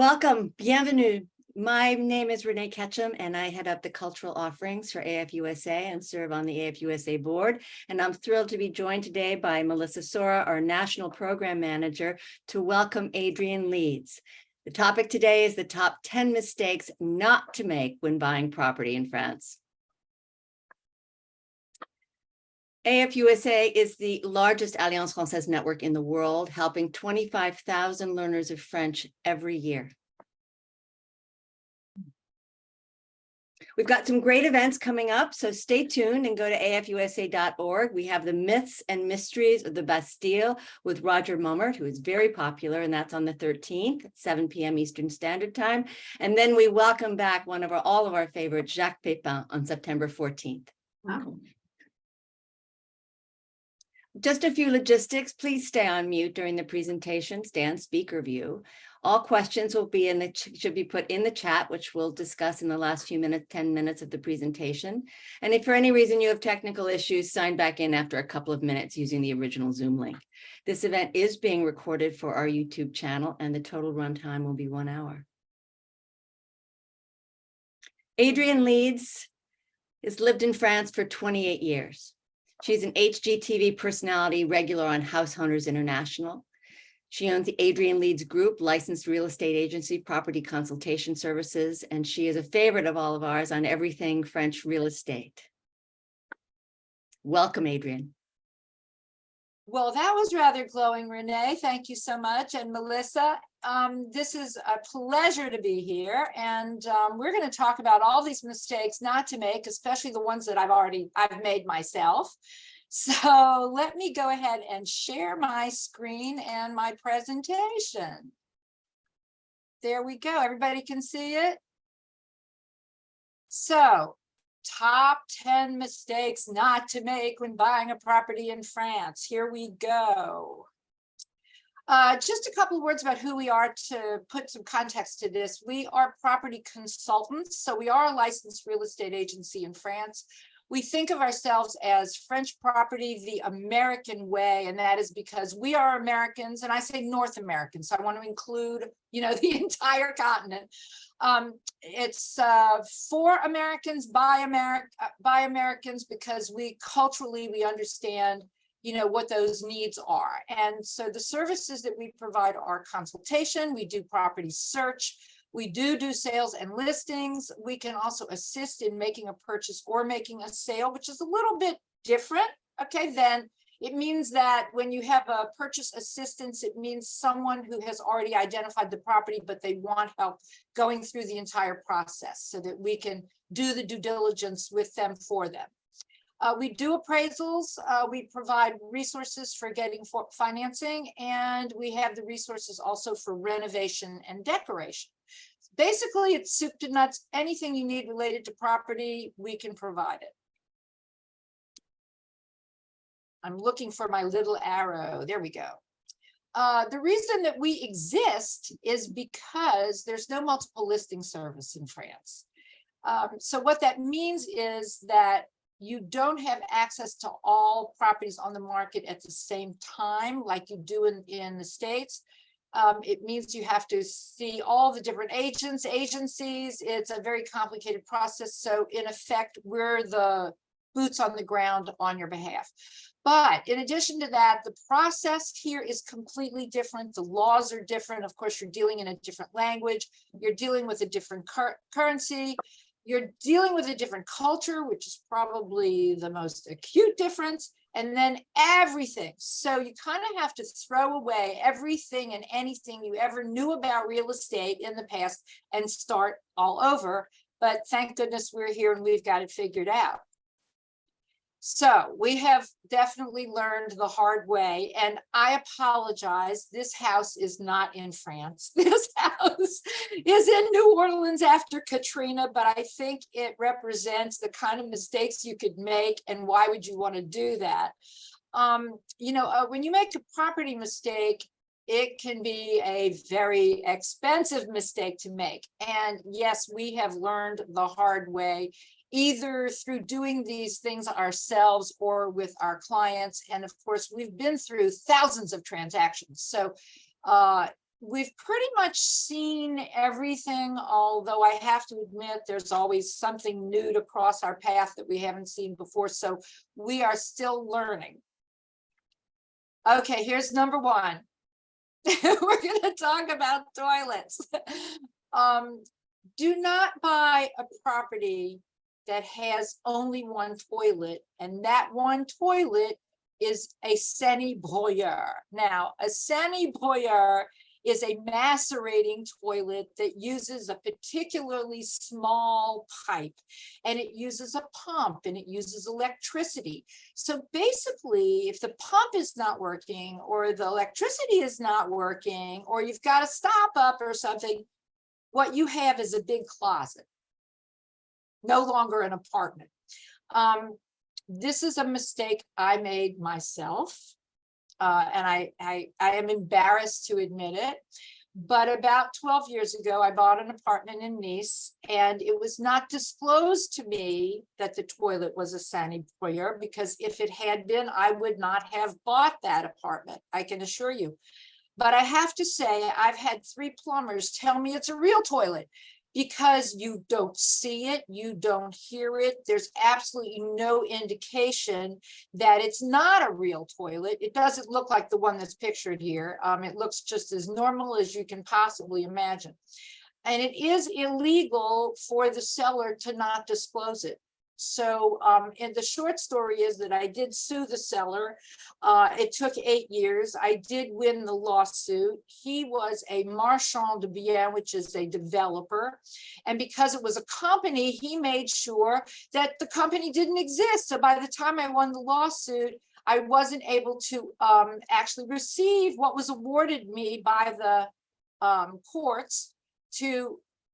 Welcome, bienvenue. My name is Renee Ketchum, and I head up the cultural offerings for AFUSA and serve on the AFUSA board. And I'm thrilled to be joined today by Melissa Sora, our National Program Manager, to welcome Adrian Leeds. The topic today is the top 10 mistakes not to make when buying property in France. AFUSA is the largest Alliance Française network in the world, helping 25,000 learners of French every year. We've got some great events coming up, so stay tuned and go to afusa.org. We have the Myths and Mysteries of the Bastille with Roger Mummert, who is very popular, and that's on the 13th at 7 p.m. Eastern Standard Time. And then we welcome back all of our favorites, Jacques Pépin, on September 14th. Wow. Just a few logistics. Please stay on mute during the presentation. Stay on speaker view. All questions will be should be put in the chat, which we'll discuss in the last few minutes, 10 minutes of the presentation. And if for any reason you have technical issues, sign back in after a couple of minutes using the original Zoom link. This event is being recorded for our YouTube channel, and the total runtime will be 1 hour. Adrian Leeds has lived in France for 28 years. She's an HGTV personality, regular on House Hunters International. She owns the Adrian Leeds Group, licensed real estate agency, property consultation services, and she is a favorite of all of ours on everything French real estate. Welcome, Adrian. Well, that was rather glowing, Renee. Thank you so much. And Melissa, this is a pleasure to be here. And we're going to talk about all these mistakes not to make, especially the ones that I've made myself. So let me go ahead and share my screen and my presentation. There we go. Everybody can see it. So, top 10 mistakes not to make when buying a property in France. Here we go. Just a couple of words about who we are to put some context to this. We are property consultants, so we are a licensed real estate agency in France. We think of ourselves as French property the American way, and that is because we are Americans, and I say North Americans, so I want to include, the entire continent. It's for Americans, by Americans, because we culturally, we understand, what those needs are. And so the services that we provide are consultation, we do property search, we do sales and listings. We can also assist in making a purchase or making a sale, which is a little bit different. Okay, then it means that when you have a purchase assistance, it means someone who has already identified the property, but they want help going through the entire process so that we can do the due diligence with them for them. We do appraisals, we provide resources for getting financing, and we have the resources also for renovation and decoration. Basically, it's soup to nuts. Anything you need related to property, we can provide it. I'm looking for my little arrow. There we go. The reason that we exist is because there's no multiple listing service in France. So what that means is that you don't have access to all properties on the market at the same time like you do in the States. It means you have to see all the different agencies. It's a very complicated process. So in effect, we're the boots on the ground on your behalf. But in addition to that, the process here is completely different. The laws are different. Of course, you're dealing in a different language. You're dealing with a different currency. You're dealing with a different culture, which is probably the most acute difference. And then everything. So you kind of have to throw away everything and anything you ever knew about real estate in the past and start all over. But thank goodness we're here and we've got it figured out. So we have definitely learned the hard way, and I apologize. This house is not in France. This house is in New Orleans after Katrina, but I think it represents the kind of mistakes you could make, and why would you want to do that? When you make a property mistake, it can be a very expensive mistake to make. And yes, we have learned the hard way, either through doing these things ourselves or with our clients. And of course, we've been through thousands of transactions. So we've pretty much seen everything, although I have to admit there's always something new to cross our path that we haven't seen before. So we are still learning. Okay, here's number one. We're going to talk about toilets. Do not buy a property that has only one toilet, and that one toilet is a seni-broyeur. Now, a seni-broyeur is a macerating toilet that uses a particularly small pipe, and it uses a pump, and it uses electricity. So basically, if the pump is not working, or the electricity is not working, or you've got to stop up or something, what you have is a big closet, no longer an apartment. This is a mistake I made myself, and I am embarrassed to admit it. But about 12 years ago, I bought an apartment in Nice, and it was not disclosed to me that the toilet was a seni-broyeur, because if it had been, I would not have bought that apartment, I can assure you. But I have to say, I've had 3 plumbers tell me it's a real toilet, because you don't see it, you don't hear it. There's absolutely no indication that it's not a real toilet. It doesn't look like the one that's pictured here. It looks just as normal as you can possibly imagine. And it is illegal for the seller to not disclose it. So, and the short story is that I did sue the seller. It took 8 years. I did win the lawsuit. He was a marchand de biens, which is a developer. And because it was a company, he made sure that the company didn't exist. So by the time I won the lawsuit, I wasn't able to actually receive what was awarded me by the courts,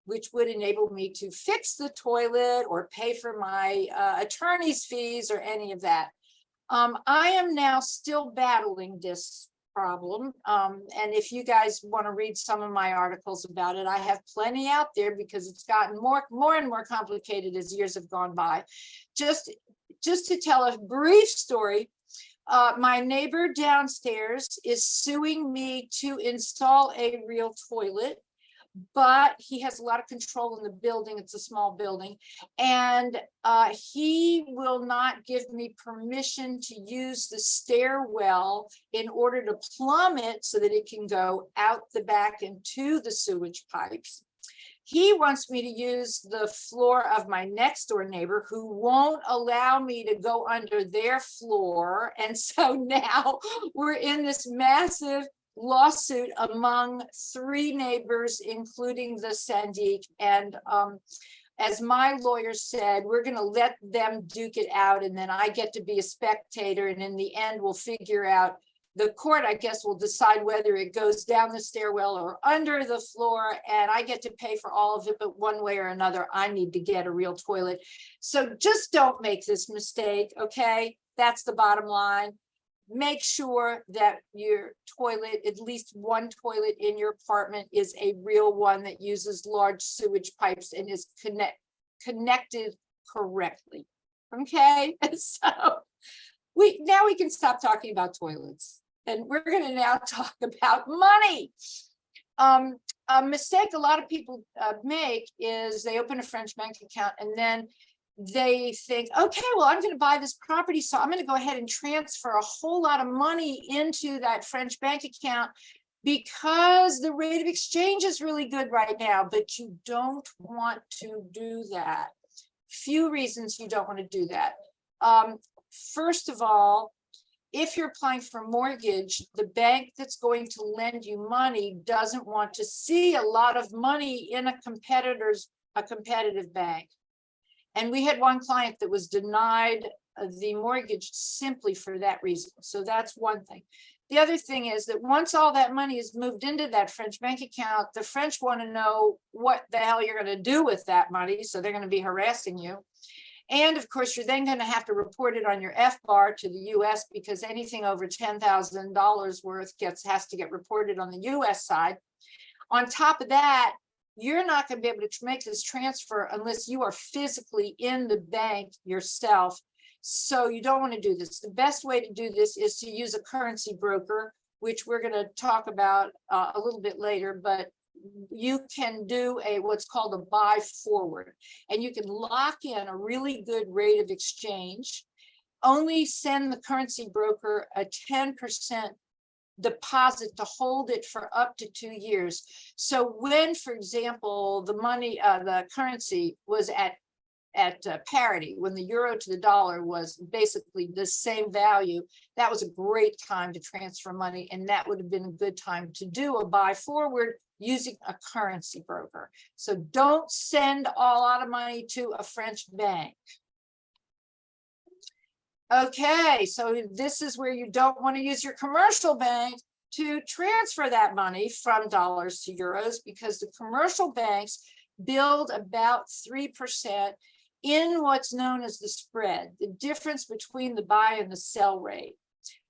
which would enable me to fix the toilet or pay for my attorney's fees or any of that. I am now still battling this problem. And if you guys want to read some of my articles about it, I have plenty out there, because it's gotten more and more complicated as years have gone by. Just to tell a brief story, my neighbor downstairs is suing me to install a real toilet, but he has a lot of control in the building. It's a small building, and he will not give me permission to use the stairwell in order to plumb it so that it can go out the back into the sewage pipes. He wants me to use the floor of my next door neighbor, who won't allow me to go under their floor. And so now we're in this massive lawsuit among 3 neighbors, including the syndic. And as my lawyer said, we're going to let them duke it out, and then I get to be a spectator. And in the end, we'll figure out, the court, I guess, will decide whether it goes down the stairwell or under the floor, and I get to pay for all of it. But one way or another, I need to get a real toilet. So just don't make this mistake, okay? That's the bottom line. Make sure that your toilet, at least one toilet in your apartment, is a real one that uses large sewage pipes and is connected correctly. Okay, so we can stop talking about toilets, and we're going to now talk about money. A mistake a lot of people make is they open a French bank account, and then they think, okay, well, I'm going to buy this property, so I'm going to go ahead and transfer a whole lot of money into that French bank account because the rate of exchange is really good right now. But you don't want to do that. Few reasons you don't want to do that. First of all, if you're applying for a mortgage, the bank that's going to lend you money doesn't want to see a lot of money in a competitive bank. And we had one client that was denied the mortgage simply for that reason. So that's one thing. The other thing is that once all that money is moved into that French bank account, the French want to know what the hell you're going to do with that money. So they're going to be harassing you. And of course, you're then going to have to report it on your FBAR to the US, because anything over $10,000 worth has to get reported on the US side. On top of that, you're not going to be able to make this transfer unless you are physically in the bank yourself. So you don't want to do this. The best way to do this is to use a currency broker, which we're going to talk about a little bit later, but you can do what's called a buy forward, and you can lock in a really good rate of exchange. Only send the currency broker a 10% deposit to hold it for up to 2 years. So when, for example, the money, the currency was at parity, when the euro to the dollar was basically the same value, that was a great time to transfer money, and that would have been a good time to do a buy forward using a currency broker. So don't send a lot of money to a French bank. Okay, so this is where you don't want to use your commercial bank to transfer that money from dollars to euros, because the commercial banks build about 3% in what's known as the spread, the difference between the buy and the sell rate.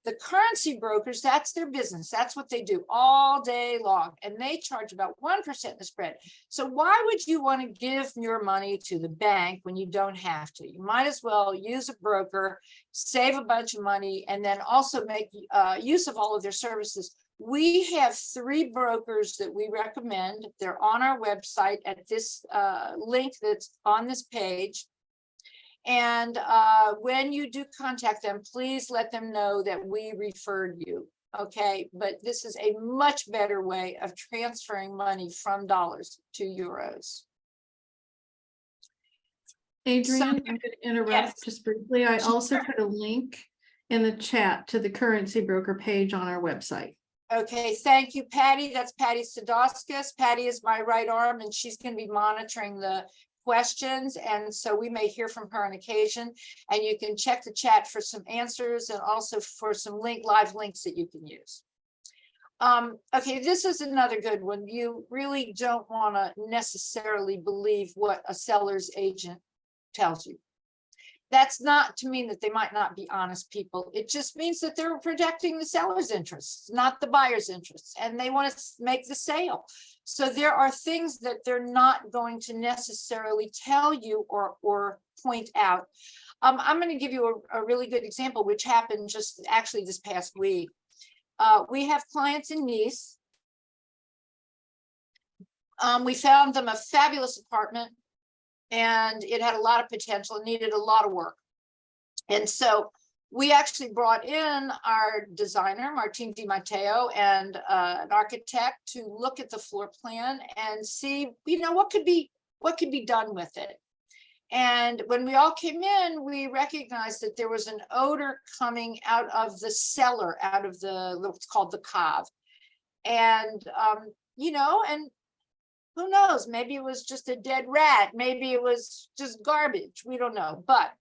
The currency brokers, that's their business. That's what they do all day long. And they charge about 1% the spread. So why would you want to give your money to the bank when you don't have to? You might as well use a broker, save a bunch of money, and then also make use of all of their services. We have 3 brokers that we recommend. They're on our website at this link that's on this page. And when you do contact them, please let them know that we referred you. Okay, but this is a much better way of transferring money from dollars to euros. Adrian, I'm going to interrupt Yes. just briefly. I also put a link in the chat to the currency broker page on our website. Okay, thank you, Patty. That's Patty Sadowskis. Patty is my right arm, and she's going to be monitoring the questions, and so we may hear from her on occasion, and you can check the chat for some answers and also for some live links that you can use. Okay, this is another good one. You really don't want to necessarily believe what a seller's agent tells you. That's not to mean that they might not be honest people. It just means that they're protecting the seller's interests, not the buyer's interests, and they want to make the sale. So there are things that they're not going to necessarily tell you or point out. I'm going to give you a really good example, which happened just actually this past week. We have clients in Nice. We found them a fabulous apartment, and it had a lot of potential and needed a lot of work. And so we actually brought in our designer, Martin Di Matteo, and an architect to look at the floor plan and see, what could be done with it. And when we all came in, we recognized that there was an odor coming out of the cellar, out of what's called the cave. And, and who knows, maybe it was just a dead rat, maybe it was just garbage, we don't know. But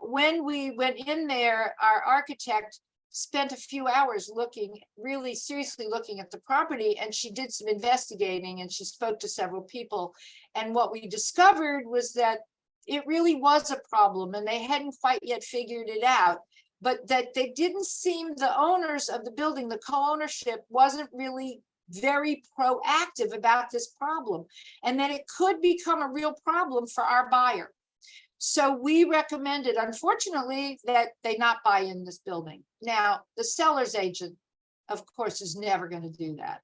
when we went in there, our architect spent a few hours really seriously looking at the property, and she did some investigating, and she spoke to several people. And what we discovered was that it really was a problem, and they hadn't quite yet figured it out, but that they didn't seem, the owners of the building, the co-ownership wasn't really very proactive about this problem, and that it could become a real problem for our buyer. So we recommended, unfortunately, that they not buy in this building. Now, the seller's agent, of course, is never going to do that.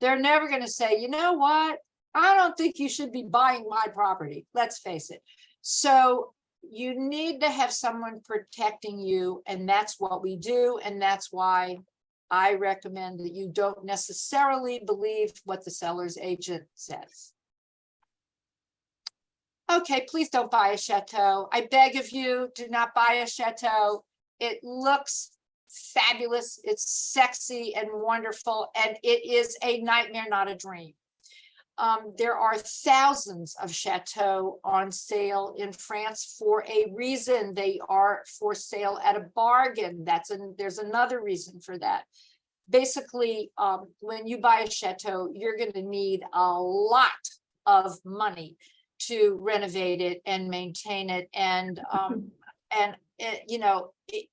They're never going to say, you know what, I don't think you should be buying my property. Let's face it. So you need to have someone protecting you, and that's what we do. And that's why I recommend that you don't necessarily believe what the seller's agent says. Okay, please don't buy a chateau. I beg of you, do not buy a chateau. It looks fabulous, it's sexy and wonderful, and it is a nightmare, not a dream. There are thousands of chateaux on sale in France for a reason. They are for sale at a bargain. There's another reason for that. Basically, when you buy a chateau, you're going to need a lot of money to renovate it and maintain it. And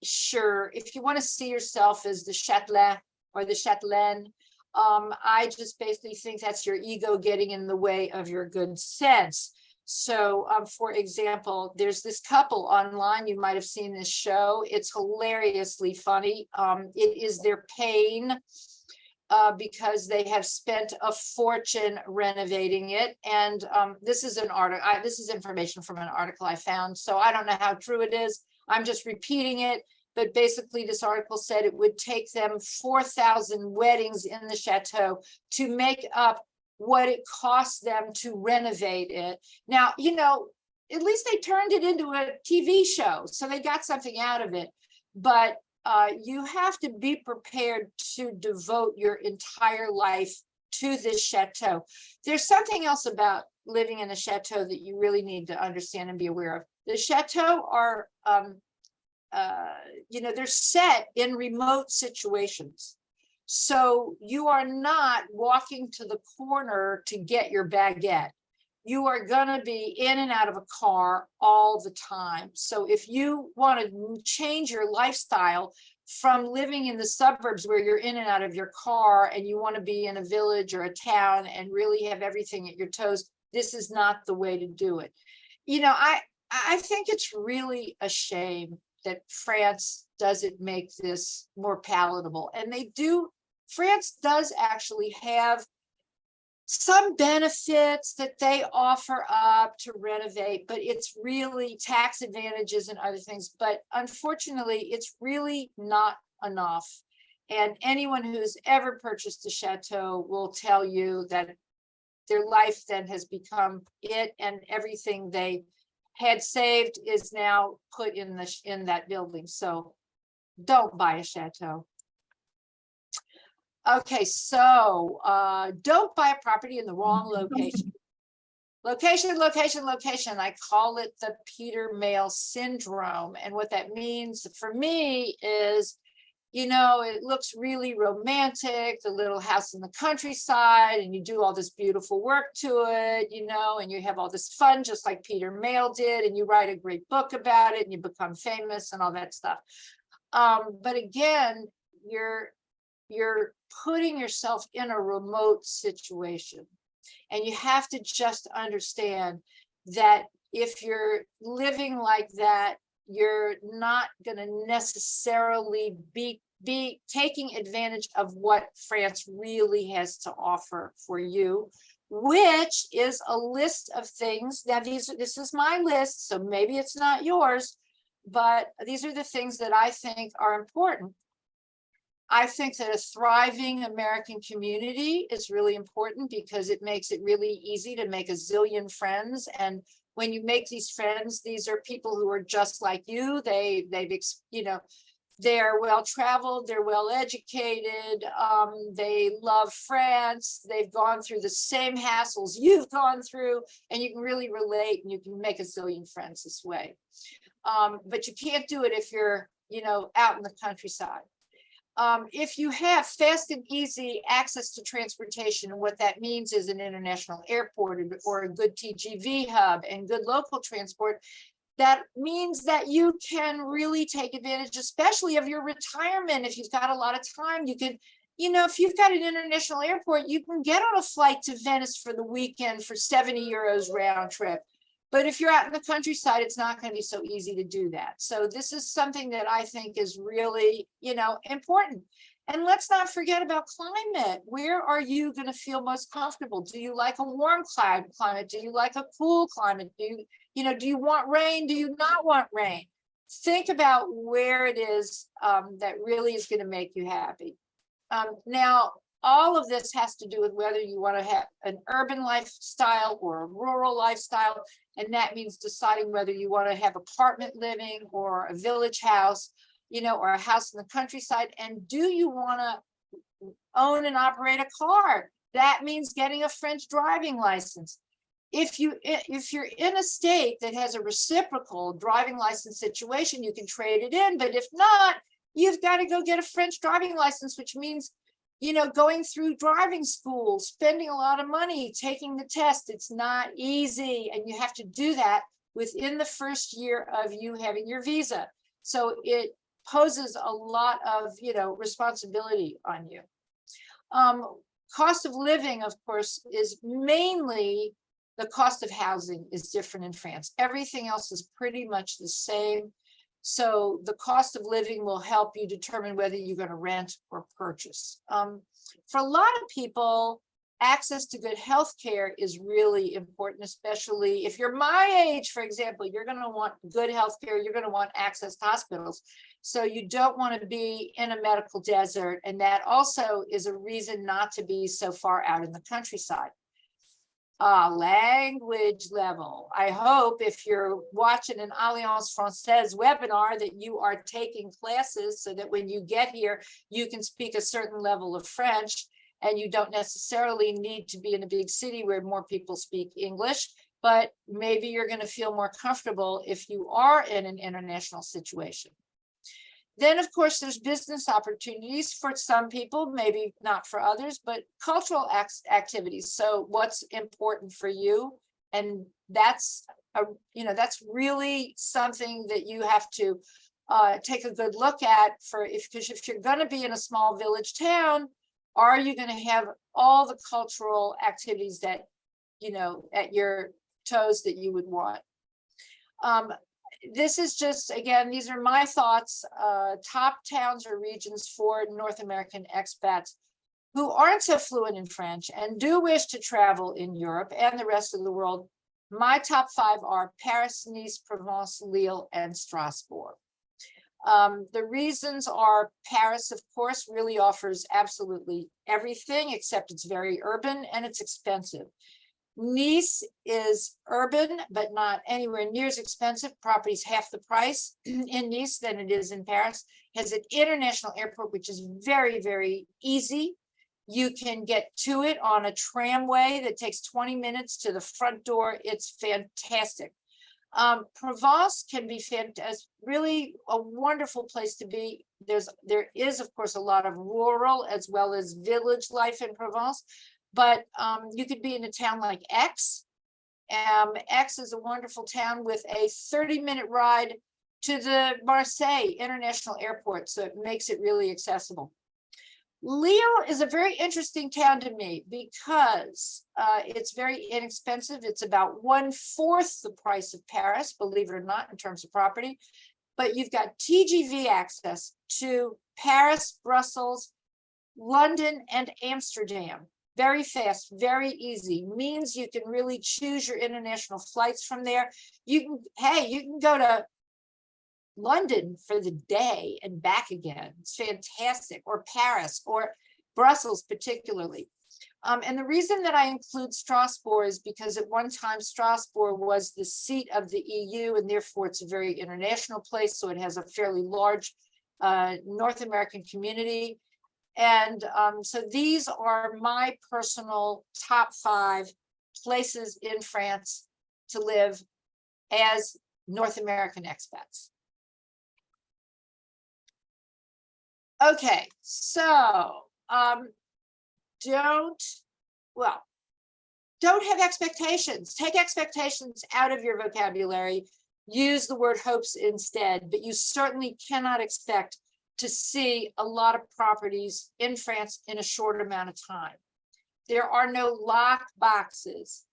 sure, if you want to see yourself as the Châtelain or the Châtelaine, I just basically think that's your ego getting in the way of your good sense. So, for example, there's this couple online. You might have seen this show. It's hilariously funny. It is their pain because they have spent a fortune renovating it. And this is an article. This is information from an article I found. So I don't know how true it is. I'm just repeating it. But basically, this article said it would take them 4,000 weddings in the chateau to make up what it costs them to renovate it. Now, you know, at least they turned it into a TV show, so they got something out of it. But you have to be prepared to devote your entire life to this chateau. There's something else about living in a chateau that you really need to understand and be aware of. The chateau are, you know, they're set in remote situations. So you are not walking to the corner to get your baguette. You are going to be in and out of a car all the time. So if you want to change your lifestyle from living in the suburbs where you're in and out of your car, and you want to be in a village or a town and really have everything at your toes, this is not the way to do it. You know, I think it's really a shame that France doesn't make this more palatable. And they do. France does actually have some benefits that they offer up to renovate, but it's really tax advantages and other things. But unfortunately, it's really not enough. And anyone who's ever purchased a chateau will tell you that their life then has become it, and everything they had saved is now put in that building. So don't buy a chateau. Okay, so don't buy a property in the wrong location. Location. I call it the Peter Mayle syndrome. And what that means for me is, you know, it looks really romantic, the little house in the countryside, and you do all this beautiful work to it, you know, and you have all this fun, just like Peter Mayle did, and you write a great book about it, and you become famous and all that stuff. But again, you're putting yourself in a remote situation. And you have to just understand that if you're living like that, you're not going to necessarily be taking advantage of what France really has to offer for you, which is a list of things. Now, this is my list, so maybe it's not yours, but these are the things that I think are important. I think that a thriving American community is really important because it makes it really easy to make a zillion friends. And when you make these friends, these are people who are just like you. You know, they're well-traveled, they're well-educated, they love France, they've gone through the same hassles you've gone through, and you can really relate, and you can make a zillion friends this way. But you can't do it if you're, you know, out in the countryside. If you have fast and easy access to transportation, and what that means is an international airport or a good TGV hub and good local transport, that means that you can really take advantage, especially of your retirement. If you've got a lot of time, you can, you know, if you've got an international airport, you can get on a flight to Venice for the weekend for 70 euros round trip. But if you're out in the countryside, it's not going to be so easy to do that. So this is something that I think is really, you know, important. And let's not forget about climate. Where are you going to feel most comfortable? Do you like a warm climate? Do you like a cool climate? Do you want rain? Do you not want rain? Think about where it is that really is going to make you happy. Now, all of this has to do with whether you want to have an urban lifestyle or a rural lifestyle. And that means deciding whether you want to have apartment living or a village house, you know, or a house in the countryside. And do you want to own and operate a car? That means getting a French driving license. If you're in a state that has a reciprocal driving license situation, you can trade it in. But if not, you've got to go get a French driving license, which means, you know, going through driving school, spending a lot of money, taking the test. It's not easy. And you have to do that within the first year of you having your visa. So it poses a lot of, you know, responsibility on you. Cost of living, of course, is mainly the cost of housing is different in France. Everything else is pretty much the same. So the cost of living will help you determine whether you're going to rent or purchase. For a lot of people, access to good health care is really important, especially if you're my age, for example. You're going to want good health care. You're going to want access to hospitals. So you don't want to be in a medical desert. And that also is a reason not to be so far out in the countryside. Language level. I hope if you're watching an Alliance Française webinar that you are taking classes so that when you get here, you can speak a certain level of French, and you don't necessarily need to be in a big city where more people speak English, but maybe you're going to feel more comfortable if you are in an international situation. Then, of course, there's business opportunities for some people, maybe not for others, but cultural activities. So what's important for you? And that's really something that you have to take a good look at because if you're going to be in a small village town, are you going to have all the cultural activities that, at your toes that you would want? This is just, again, these are my thoughts, top towns or regions for North American expats who aren't so fluent in French and do wish to travel in Europe and the rest of the world. My top 5 are Paris, Nice, Provence, Lille, and Strasbourg. The reasons are Paris, of course, really offers absolutely everything, except it's very urban and it's expensive. Nice is urban, but not anywhere near as expensive. Property's half the price in Nice than it is in Paris. It has an international airport, which is very, very easy. You can get to it on a tramway that takes 20 minutes to the front door. It's fantastic. Provence can be fantastic, really a wonderful place to be. There is, of course, a lot of rural as well as village life in Provence. But you could be in a town like Aix. Aix is a wonderful town with a 30-minute ride to the Marseille International Airport, so it makes it really accessible. Lille is a very interesting town to me because it's very inexpensive. It's about 1/4 the price of Paris, believe it or not, in terms of property. But you've got TGV access to Paris, Brussels, London, and Amsterdam. Very fast, very easy, means you can really choose your international flights from there. You can go to London for the day and back again. It's fantastic. Or Paris or Brussels particularly. And the reason that I include Strasbourg is because at one time Strasbourg was the seat of the EU, and therefore it's a very international place. So it has a fairly large North American community. And so these are my personal top 5 places in France to live as North American expats. Okay, so don't have expectations. Take expectations out of your vocabulary. Use the word hopes instead, but you certainly cannot expect to see a lot of properties in France in a short amount of time. There are no lock boxes.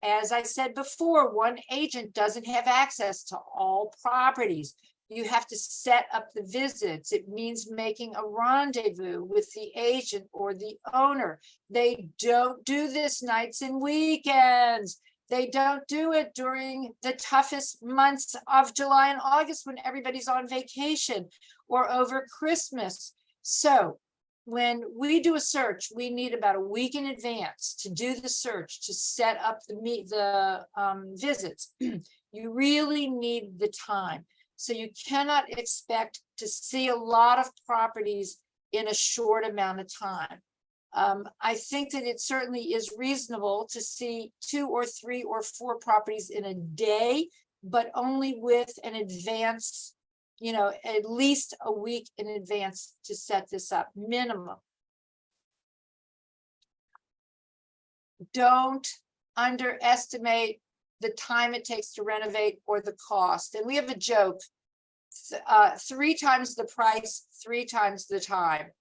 As I said before, one agent doesn't have access to all properties. You have to set up the visits. It means making a rendezvous with the agent or the owner. They don't do this nights and weekends. They don't do it during the toughest months of July and August when everybody's on vacation or over Christmas. So when we do a search, we need about a week in advance to do the search, to set up the visits. You really need the time. So you cannot expect to see a lot of properties in a short amount of time. I think that it certainly is reasonable to see 2 or 3 or 4 properties in a day, but only with an advance, at least a week in advance to set this up, minimum. Don't underestimate the time it takes to renovate or the cost. And we have a joke, 3 times the price, 3 times the time.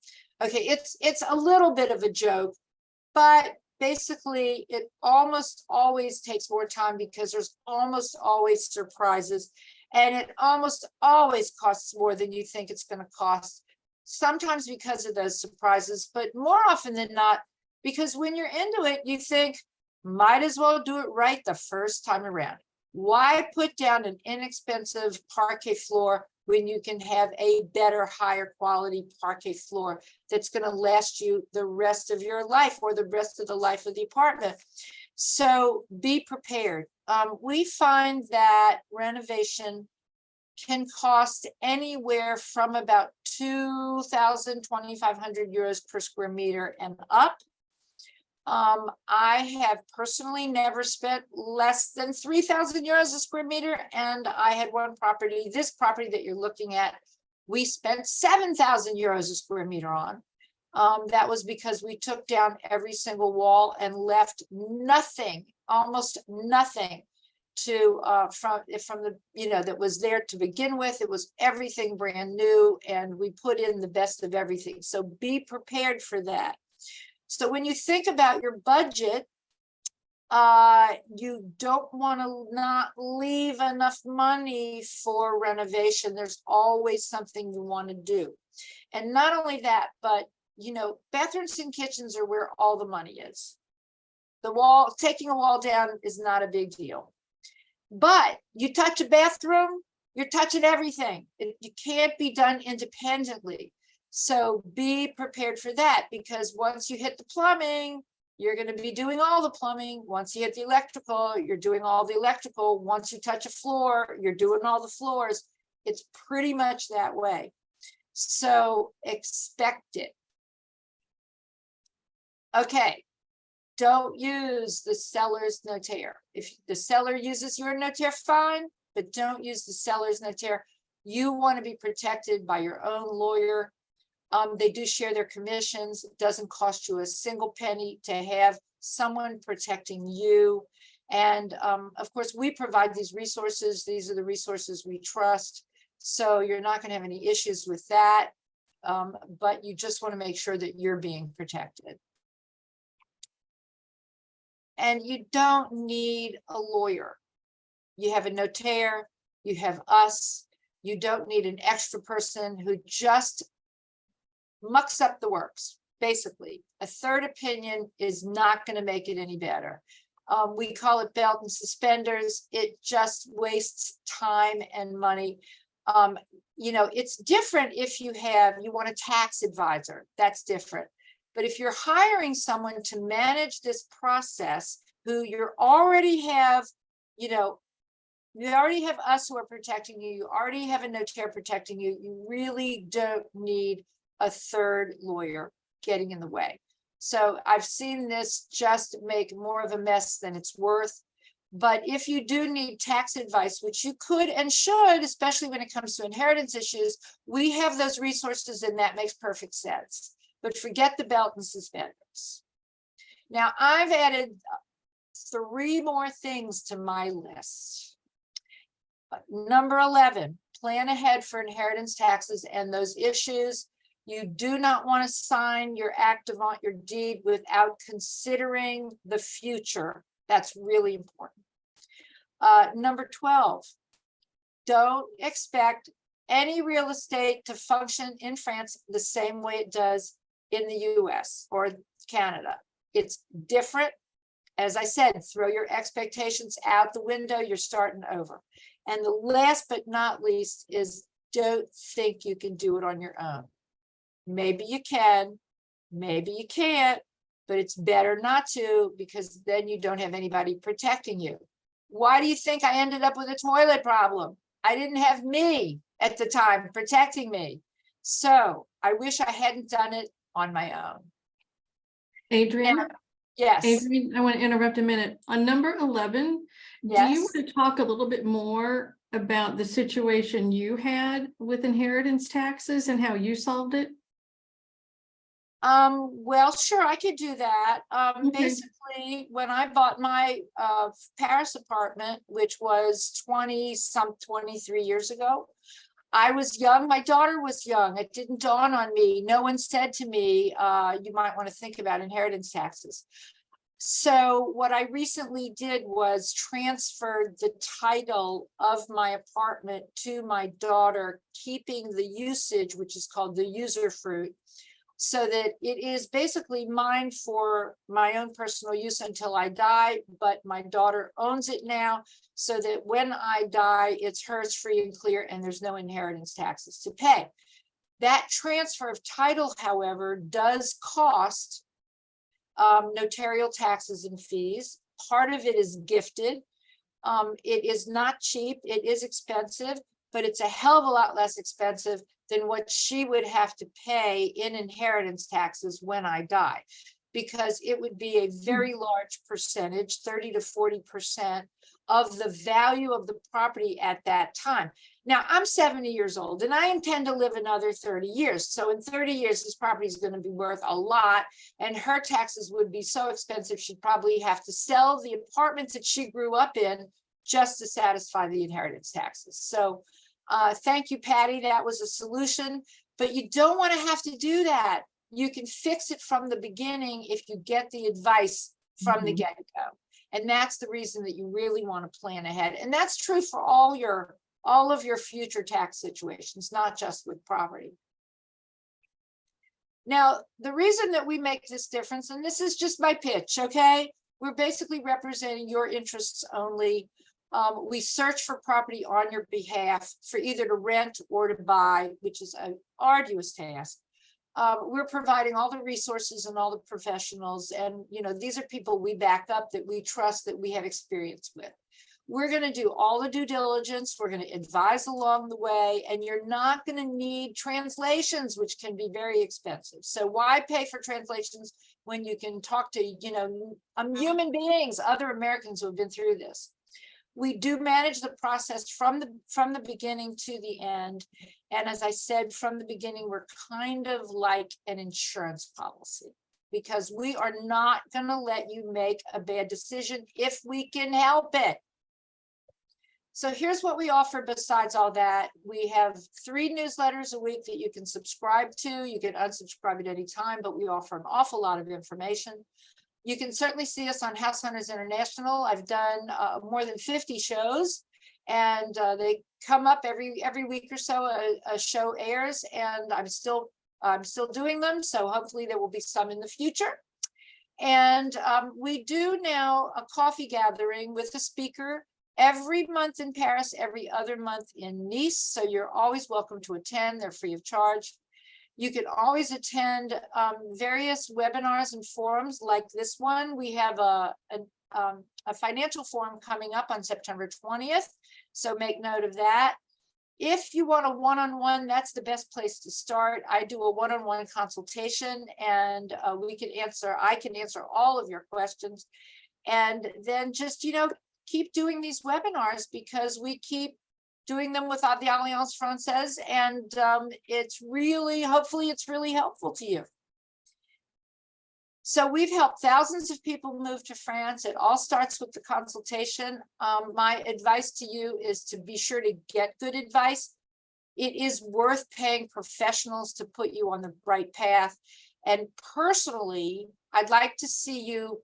Okay, it's a little bit of a joke, but basically, it almost always takes more time because there's almost always surprises. And it almost always costs more than you think it's going to cost. Sometimes because of those surprises, but more often than not, because when you're into it, you think, might as well do it right the first time around. Why put down an inexpensive parquet floor when you can have a better, higher quality parquet floor that's going to last you the rest of your life or the rest of the life of the apartment? So be prepared. We find that renovation can cost anywhere from about 2,000, 2,500 euros per square meter and up. I have personally never spent less than 3,000 euros a square meter. And I had one property, this property that you're looking at, we spent 7,000 euros a square meter on. That was because we took down every single wall and left nothing, almost nothing to from the, you know, that was there to begin with. It was everything brand new, and we put in the best of everything. So be prepared for that. So when you think about your budget, you don't want to not leave enough money for renovation. There's always something you want to do. And not only that, but you know, bathrooms and kitchens are where all the money is. The wall, taking a wall down is not a big deal. But you touch a bathroom, you're touching everything. You can't be done independently. So be prepared for that, because once you hit the plumbing, you're going to be doing all the plumbing. Once you hit the electrical, you're doing all the electrical. Once you touch a floor, you're doing all the floors. It's pretty much that way. So expect it. Okay. Don't use the seller's notaire. If the seller uses your notaire, fine, but don't use the seller's notaire. You want to be protected by your own lawyer. They do share their commissions. It doesn't cost you a single penny to have someone protecting you. And of course, we provide these resources. These are the resources we trust. So you're not going to have any issues with that. But you just want to make sure that you're being protected. And you don't need a lawyer. You have a notaire, you have us. You don't need an extra person who just mucks up the works. Basically, a third opinion is not going to make it any better. We call it belt and suspenders. It just wastes time and money. You know, it's different if you want a tax advisor. That's different. But if you're hiring someone to manage this process, who you already have, you know, you already have us who are protecting you. You already have a notaire protecting you. You really don't need a third lawyer getting in the way. So I've seen this just make more of a mess than it's worth. But if you do need tax advice, which you could and should, especially when it comes to inheritance issues, we have those resources, and that makes perfect sense. But forget the belt and suspenders. Now, I've added 3 more things to my list. Number 11, plan ahead for inheritance taxes and those issues. You do not want to sign your act avant your deed without considering the future. That's really important. Number 12, don't expect any real estate to function in France the same way it does in the US or Canada. It's different. As I said, throw your expectations out the window. You're starting over. And the last but not least is, don't think you can do it on your own. Maybe you can, maybe you can't, but it's better not to, because then you don't have anybody protecting you. Why do you think I ended up with a toilet problem? I didn't have me at the time protecting me. So I wish I hadn't done it on my own. Adrian? Now, yes. Adrian, I want to interrupt a minute. On number 11, do you Yes. want to talk a little bit more about the situation you had with inheritance taxes and how you solved it? Well, sure, I could do that. Okay. Basically, when I bought my Paris apartment, which was 23 years ago, I was young. My daughter was young. It didn't dawn on me. No one said to me, you might want to think about inheritance taxes. So what I recently did was transfer the title of my apartment to my daughter, keeping the usage, which is called the user fruit, so that it is basically mine for my own personal use until I die, but my daughter owns it now, so that when I die, it's hers free and clear, and there's no inheritance taxes to pay. That transfer of title, however, does cost notarial taxes and fees. Part of it is gifted. It is not cheap, it is expensive, but it's a hell of a lot less expensive than what she would have to pay in inheritance taxes when I die, because it would be a very large percentage, 30 to 40% of the value of the property at that time. Now, I'm 70 years old and I intend to live another 30 years. So in 30 years, this property is going to be worth a lot, and her taxes would be so expensive, she'd probably have to sell the apartments that she grew up in just to satisfy the inheritance taxes. So thank you, Patty. That was a solution, but you don't want to have to do that. You can fix it from the beginning if you get the advice from the get-go. And that's the reason that you really want to plan ahead. And that's true for all of your future tax situations, not just with property. Now, the reason that we make this difference, and this is just my pitch, okay? We're basically representing your interests only. We search for property on your behalf for either to rent or to buy, which is an arduous task. We're providing all the resources and all the professionals, and these are people we back up, that we trust, that we have experience with. We're going to do all the due diligence. We're going to advise along the way, and you're not going to need translations, which can be very expensive. So why pay for translations when you can talk to human beings, other Americans who have been through this? We do manage the process from the beginning to the end. And as I said, from the beginning, we're kind of like an insurance policy, because we are not going to let you make a bad decision if we can help it. So here's what we offer besides all that. We have 3 newsletters a week that you can subscribe to. You can unsubscribe at any time, but we offer an awful lot of information. You can certainly see us on House Hunters International. I've done more than 50 shows, and they come up every week or so. A show airs, and I'm still doing them. So hopefully there will be some in the future. And we do now a coffee gathering with a speaker every month in Paris, every other month in Nice. So you're always welcome to attend. They're free of charge. You can always attend various webinars and forums like this one. We have a financial forum coming up on September 20th. So make note of that. If you want a one-on-one, that's the best place to start. I do a one-on-one consultation, and I can answer all of your questions. And then just, keep doing these webinars, because we keep doing them with the Alliance Française, and hopefully it's really helpful to you. So we've helped thousands of people move to France. It all starts with the consultation. My advice to you is to be sure to get good advice. It is worth paying professionals to put you on the right path. And personally, I'd like to see you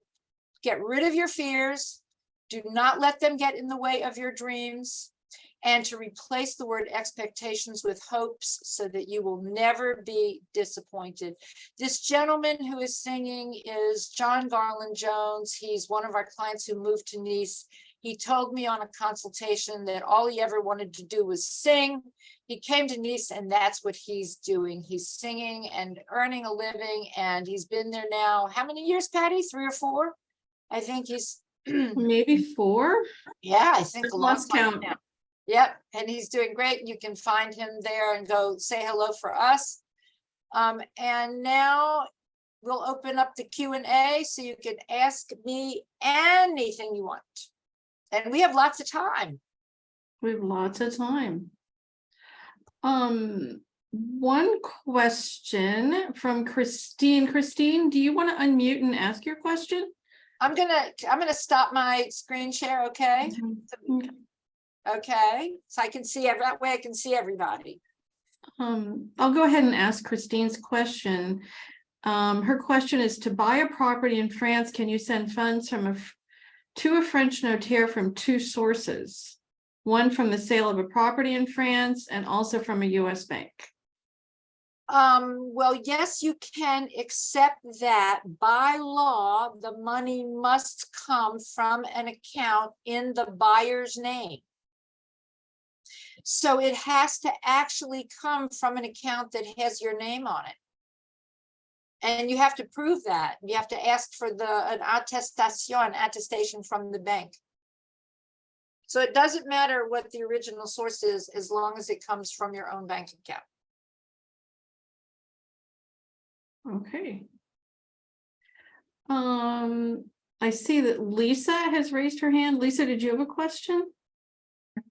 get rid of your fears. Do not let them get in the way of your dreams, and to replace the word expectations with hopes, so that you will never be disappointed. This gentleman who is singing is John Garland Jones. He's one of our clients who moved to Nice. He told me on a consultation that all he ever wanted to do was sing. He came to Nice, and that's what he's doing. He's singing and earning a living, and he's been there now. How many years, Patty? 3 or 4? I think he's maybe 4. Yeah, I think a long Lost time count. now. Yep, and he's doing great. You can find him there and go say hello for us. And now we'll open up the Q&A, so you can ask me anything you want. And we have lots of time. We have lots of time. One question from Christine. Christine, do you want to unmute and ask your question? I'm gonna stop my screen share, okay? Okay, so I can see that way I can see everybody. I'll go ahead and ask Christine's question. Her question is, to buy a property in France, can you send funds to a French notaire from two sources? One from the sale of a property in France and also from a US bank. Well, yes, you can, except that by law, the money must come from an account in the buyer's name. So it has to actually come from an account that has your name on it. And you have to prove that. You have to ask for an attestation from the bank. So it doesn't matter what the original source is, as long as it comes from your own bank account. Okay. I see that Lisa has raised her hand. Lisa, did you have a question?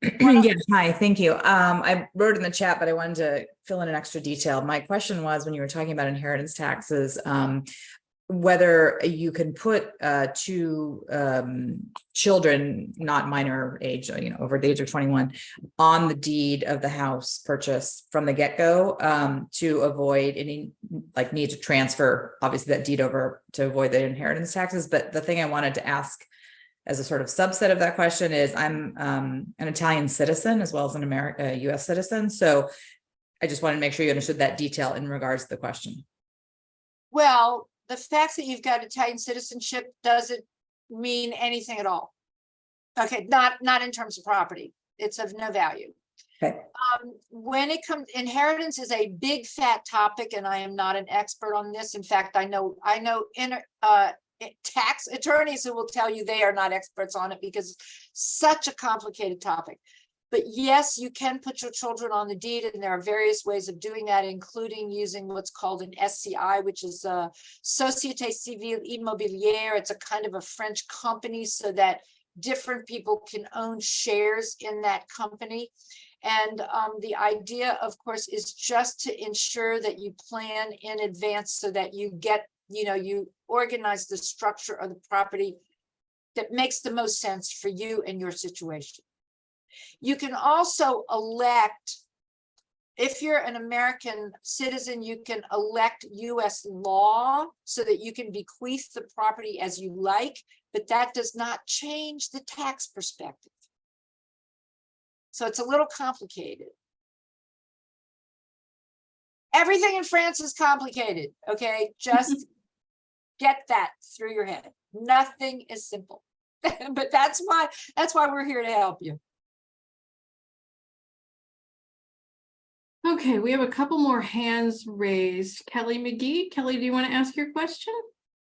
Yes, hi, thank you. I wrote in the chat, but I wanted to fill in an extra detail. My question was, when you were talking about inheritance taxes, whether you can put two children, not minor age, over the age of 21, on the deed of the house purchase from the get-go, to avoid any need to transfer, obviously, that deed over to avoid the inheritance taxes. But the thing I wanted to ask as a sort of subset of that question is, I'm an Italian citizen as well as a US citizen. So I just wanted to make sure you understood that detail in regards to the question. Well, the fact that you've got Italian citizenship doesn't mean anything at all. Okay, not in terms of property. It's of no value. Okay. When it comes, inheritance is a big fat topic, and I am not an expert on this. In fact, I know tax attorneys who will tell you they are not experts on it because it's such a complicated topic. But yes, you can put your children on the deed, and there are various ways of doing that, including using what's called an SCI, which is a Société Civile Immobilière. It's a kind of a French company so that different people can own shares in that company. And the idea, of course, is just to ensure that you plan in advance so that you get, you organize the structure of the property that makes the most sense for you and your situation. You can also elect, if you're an American citizen, you can elect US law so that you can bequeath the property as you like, but that does not change the tax perspective. So it's a little complicated. Everything in France is complicated, okay? Just get that through your head. Nothing is simple. But that's why we're here to help you. Okay, we have a couple more hands raised. Kelly McGee. Kelly, do you want to ask your question?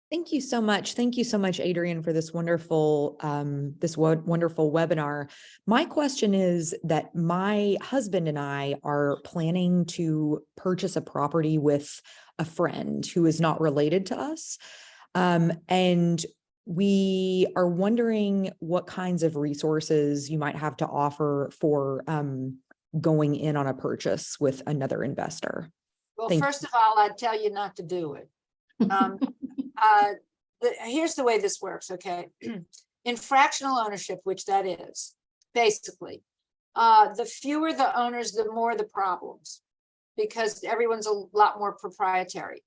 Thank you so much. Thank you so much, Adrian, for this wonderful webinar. My question is that my husband and I are planning to purchase a property with a friend who is not related to us. And we are wondering what kinds of resources you might have to offer for going in on a purchase with another investor. Well, first of all, I'd tell you not to do it. Here's the way this works, okay? In fractional ownership, which that is, basically, the fewer the owners, the more the problems, because everyone's a lot more proprietary.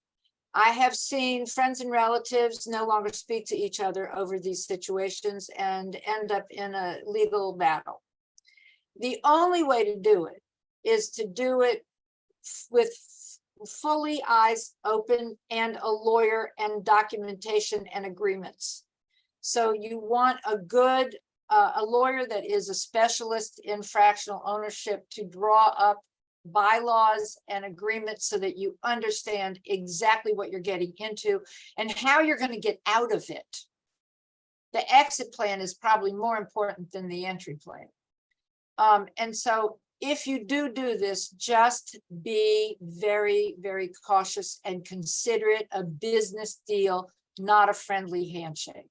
I have seen friends and relatives no longer speak to each other over these situations and end up in a legal battle. The only way to do it is to do it with fully eyes open and a lawyer and documentation and agreements. So you want a lawyer that is a specialist in fractional ownership to draw up bylaws and agreements so that you understand exactly what you're getting into and how you're going to get out of it. The exit plan is probably more important than the entry plan. And so if you do this, just be very, very cautious and consider it a business deal, not a friendly handshake.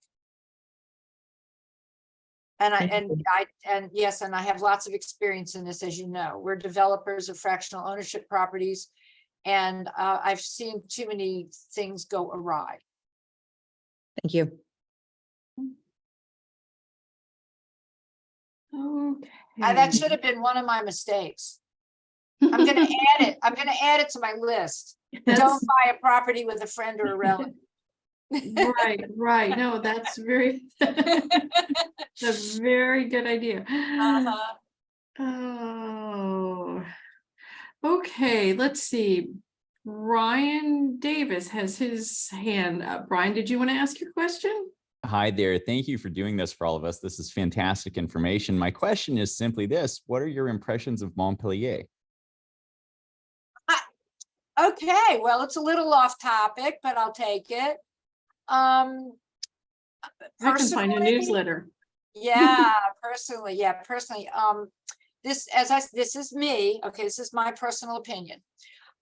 And yes, I have lots of experience in this, as you know. We're developers of fractional ownership properties, and I've seen too many things go awry. Thank you. Okay. That should have been one of my mistakes. I'm gonna add it. I'm gonna add it to my list. That's Don't buy a property with a friend or a relative. right, right. No, that's very, a very good idea. Uh-huh. Oh, okay, let's see. Brian Davis has his hand up. Brian, did you want to ask your question? Hi there. Thank you for doing this for all of us. This is fantastic information. My question is simply this: what are your impressions of Montpellier? Okay, well, it's a little off topic, but I'll take it. I can find a Personally, newsletter. yeah, personally, this is me, okay, this is my personal opinion.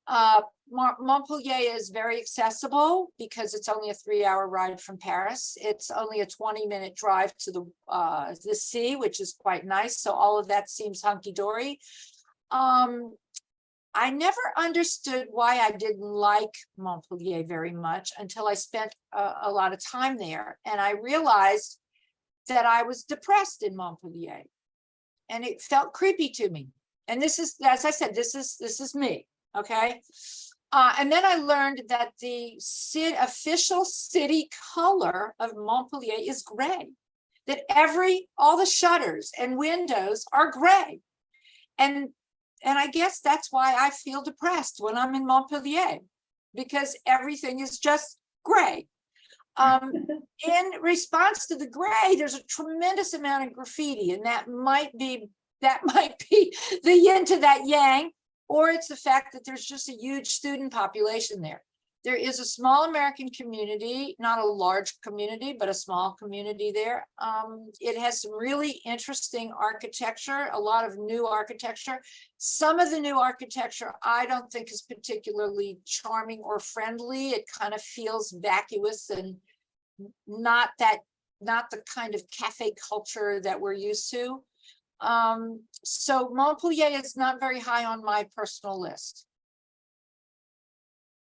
Montpellier is very accessible because it's only a 3-hour ride from Paris. It's only a 20-minute drive to the sea, which is quite nice. So all of that seems hunky-dory. I never understood why I didn't like Montpellier very much until I spent a lot of time there. And I realized that I was depressed in Montpellier and it felt creepy to me. And this is, as I said, this is me. Okay. And then I learned that the official city color of Montpellier is gray, that all the shutters and windows are gray. And I guess that's why I feel depressed when I'm in Montpellier, because everything is just gray. In response to the gray, there's a tremendous amount of graffiti, and that might be the yin to that yang, or it's the fact that there's just a huge student population there. There is a small American community, not a large community, but a small community there. It has some really interesting architecture, a lot of new architecture. Some of the new architecture I don't think is particularly charming or friendly. It kind of feels vacuous and not the kind of cafe culture that we're used to. So Montpellier is not very high on my personal list.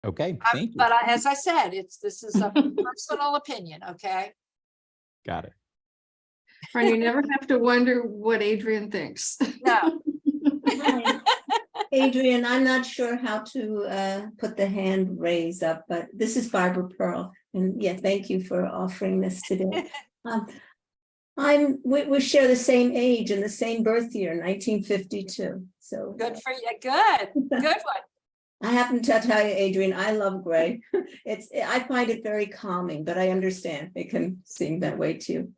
Okay, thank you. But as I said, this is a personal opinion. Okay. Got it. Brian, you never have to wonder what Adrian thinks. No. Adrian, I'm not sure how to put the hand raise up, but this is Barbara Pearl. And yeah, thank you for offering this today. We share the same age and the same birth year, 1952. So Good for you. Good. Good one. I happen to tell you, Adrian, I love gray. I find it very calming, but I understand it can seem that way too.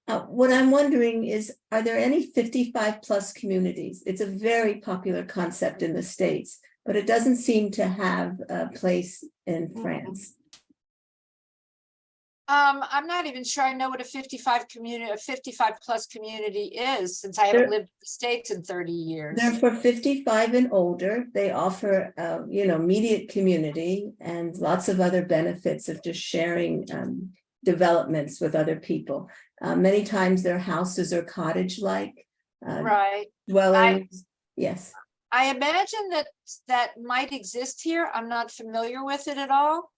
What I'm wondering is, are there any 55 plus communities? It's a very popular concept in the States, but it doesn't seem to have a place in France. I'm not even sure I know what a 55 plus community is, since I haven't lived in the States in 30 years. They're for 55 and older. They offer, immediate community and lots of other benefits of just sharing developments with other people. Many times their houses are cottage-like Right. dwellings. Yes. I imagine that might exist here. I'm not familiar with it at all.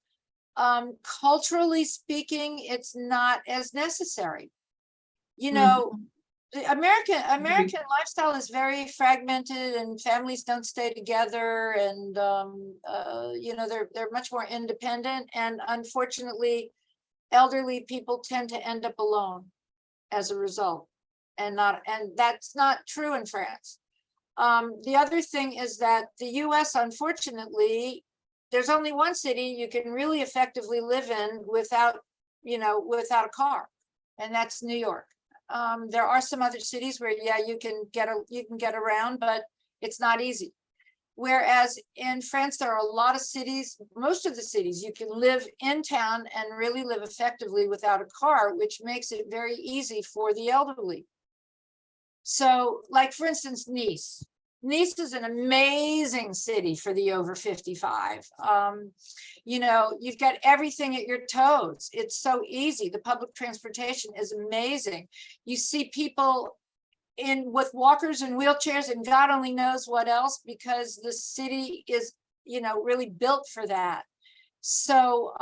Culturally speaking, it's not as necessary. You know, the American lifestyle is very fragmented, and families don't stay together, and they're much more independent, and unfortunately, elderly people tend to end up alone as a result, and that's not true in France. The other thing is that the US, unfortunately, there's only one city you can really effectively live in without a car, and that's New York. There are some other cities where, yeah, you can get around, but it's not easy. Whereas in France, there are a lot of cities, most of the cities, you can live in town and really live effectively without a car, which makes it very easy for the elderly. So, like, for instance, Nice. Nice is an amazing city for the over 55. You've got everything at your toes. It's so easy. The public transportation is amazing. You see people with walkers and wheelchairs and God only knows what else, because the city is, really built for that. So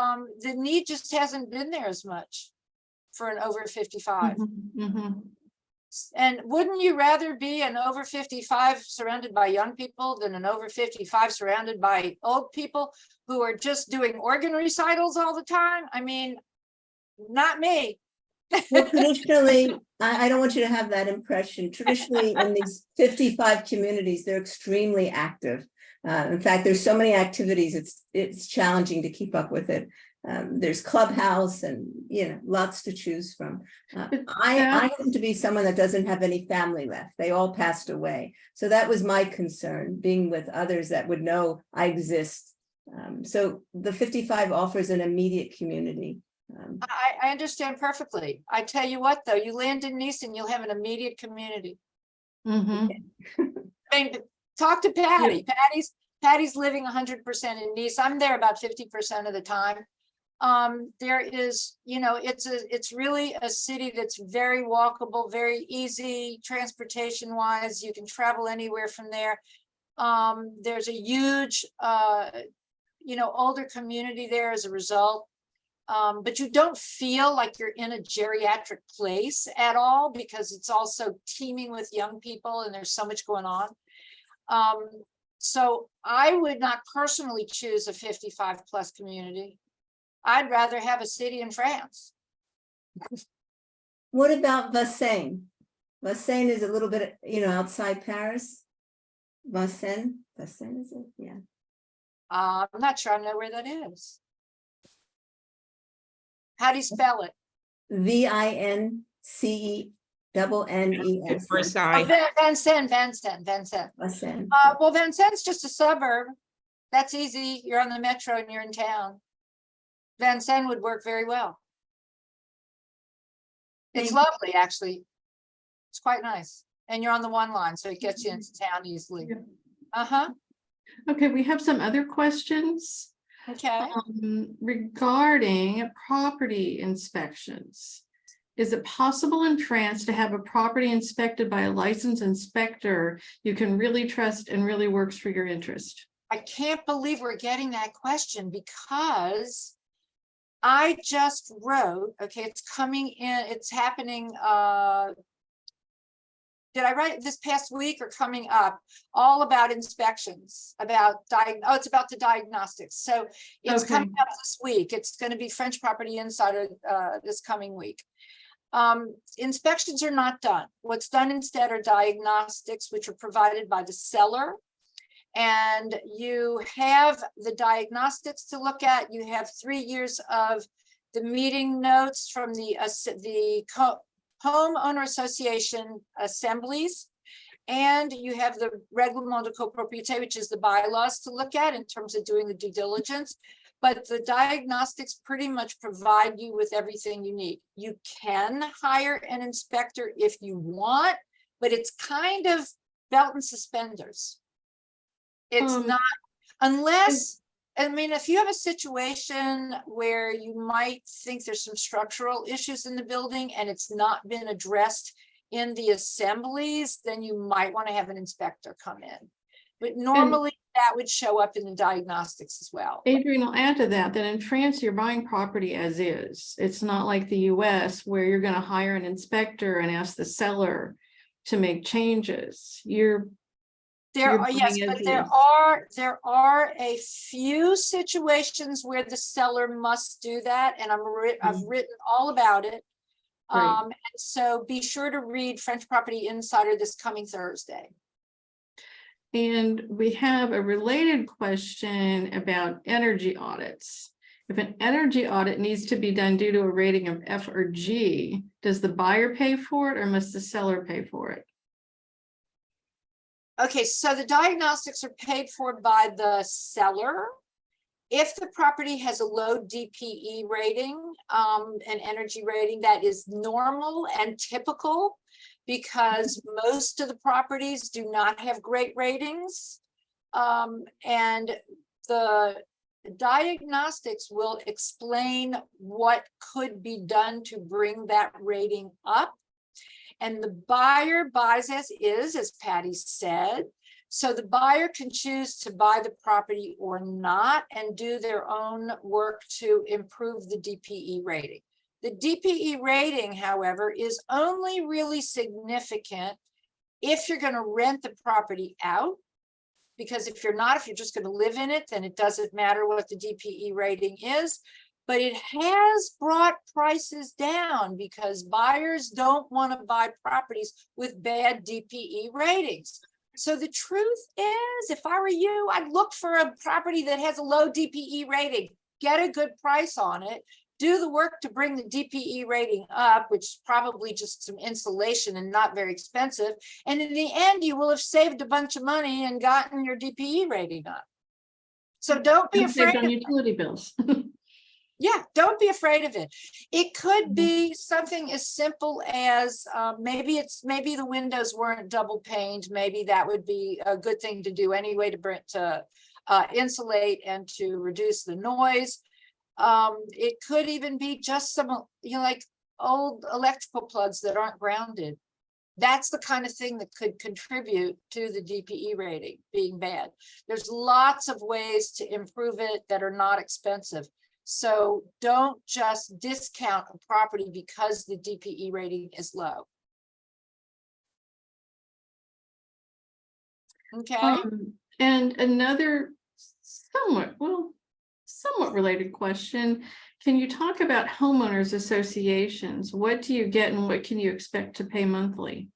the need just hasn't been there as much for an over 55. And wouldn't you rather be an over 55 surrounded by young people than an over 55 surrounded by old people who are just doing organ recitals all the time? I mean, not me. Well, traditionally, I don't want you to have that impression. Traditionally, in these 55 communities, they're extremely active. In fact, there's so many activities, it's challenging to keep up with it. There's clubhouse and, lots to choose from. I happen to be someone that doesn't have any family left. They all passed away. So that was my concern, being with others that would know I exist. So the 55 offers an immediate community. I understand perfectly. I tell you what, though, you land in Nice and you'll have an immediate community. Mhm. I mean, talk to Patty. Patty's living 100% in Nice. I'm there about 50% of the time. There is, it's really a city that's very walkable, very easy transportation wise. You can travel anywhere from there. There's a huge, older community there as a result. But you don't feel like you're in a geriatric place at all because it's also teeming with young people and there's so much going on. So I would not personally choose a 55 plus community. I'd rather have a city in France. What about Vincennes? Vincennes is a little bit, outside Paris. Vincennes is it? Yeah. I'm not sure I know where that is. How do you spell it? Vincennes. Vincennes. Vincennes. Well, Vincennes is just a suburb. That's easy. You're on the metro and you're in town. Vincennes would work very well. It's lovely, actually. It's quite nice. And you're on the 1 line, so it gets you into town easily. Uh-huh. Okay, we have some other questions. Okay. Regarding property inspections. Is it possible in France to have a property inspected by a licensed inspector you can really trust and really works for your interest? I can't believe we're getting that question because I just wrote, okay, it's coming in, it's happening, did I write it this past week or coming up? All about inspections, it's about the diagnostics. So it's coming up this week. It's going to be French Property Insider this coming week. Inspections are not done. What's done instead are diagnostics, which are provided by the seller. And you have the diagnostics to look at. You have 3 years of the meeting notes from the homeowner association assemblies, and you have the Règlement de Copropriété, which is the bylaws to look at in terms of doing the due diligence. But the diagnostics pretty much provide you with everything you need. You can hire an inspector if you want, but it's kind of belt and suspenders. It's not, unless, if you have a situation where you might think there's some structural issues in the building and it's not been addressed in the assemblies, then you might want to have an inspector come in. But normally that would show up in the diagnostics as well. Adrian, I'll add to that in France, you're buying property as is. It's not like the US where you're going to hire an inspector and ask the seller to make changes. There are a few situations where the seller must do that, and I've written all about it. And so be sure to read French Property Insider this coming Thursday. And we have a related question about energy audits. If an energy audit needs to be done due to a rating of F or G, does the buyer pay for it or must the seller pay for it? Okay, so the diagnostics are paid for by the seller. If the property has a low DPE rating, an energy rating, that is normal and typical because most of the properties do not have great ratings. And the diagnostics will explain what could be done to bring that rating up. And the buyer buys as is, as Patty said. So the buyer can choose to buy the property or not and do their own work to improve the DPE rating. The DPE rating, however, is only really significant if you're going to rent the property out. Because if you're not, if you're just going to live in it, then it doesn't matter what the DPE rating is. But it has brought prices down because buyers don't want to buy properties with bad DPE ratings. So the truth is, if I were you, I'd look for a property that has a low DPE rating, get a good price on it, do the work to bring the DPE rating up, which is probably just some insulation and not very expensive. And in the end, you will have saved a bunch of money and gotten your DPE rating up. So don't be And saved afraid on of utility bills. Yeah, don't be afraid of it. It could be something as simple as maybe the windows weren't double paned. Maybe that would be a good thing to do anyway to insulate and to reduce the noise. It could even be just some, like old electrical plugs that aren't grounded. That's the kind of thing that could contribute to the DPE rating being bad. There's lots of ways to improve it that are not expensive. So don't just discount a property because the DPE rating is low. Okay. And another somewhat related question. Can you talk about homeowners associations? What do you get and what can you expect to pay monthly?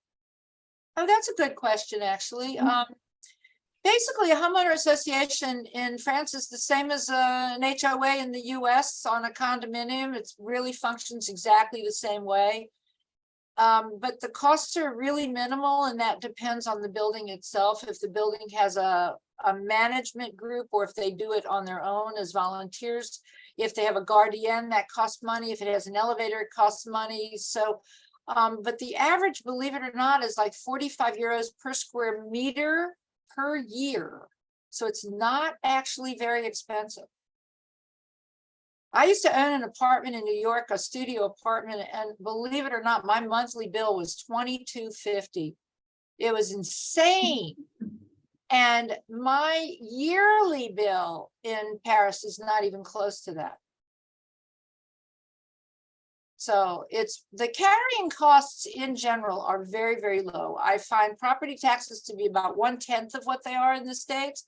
Oh, that's a good question, actually. Basically, a homeowner association in France is the same as an HOA in the US on a condominium. It really functions exactly the same way. But the costs are really minimal, and that depends on the building itself. If the building has a management group, or if they do it on their own as volunteers. If they have a guardian, that costs money. If it has an elevator, it costs money. So, but the average, believe it or not, is like 45 euros per square meter per year. So it's not actually very expensive. I used to own an apartment in New York, a studio apartment, and believe it or not, my monthly bill was $22.50. It was insane. And my yearly bill in Paris is not even close to that. So it's the carrying costs in general are very, very low. I find property taxes to be about 1/10 of what they are in the States.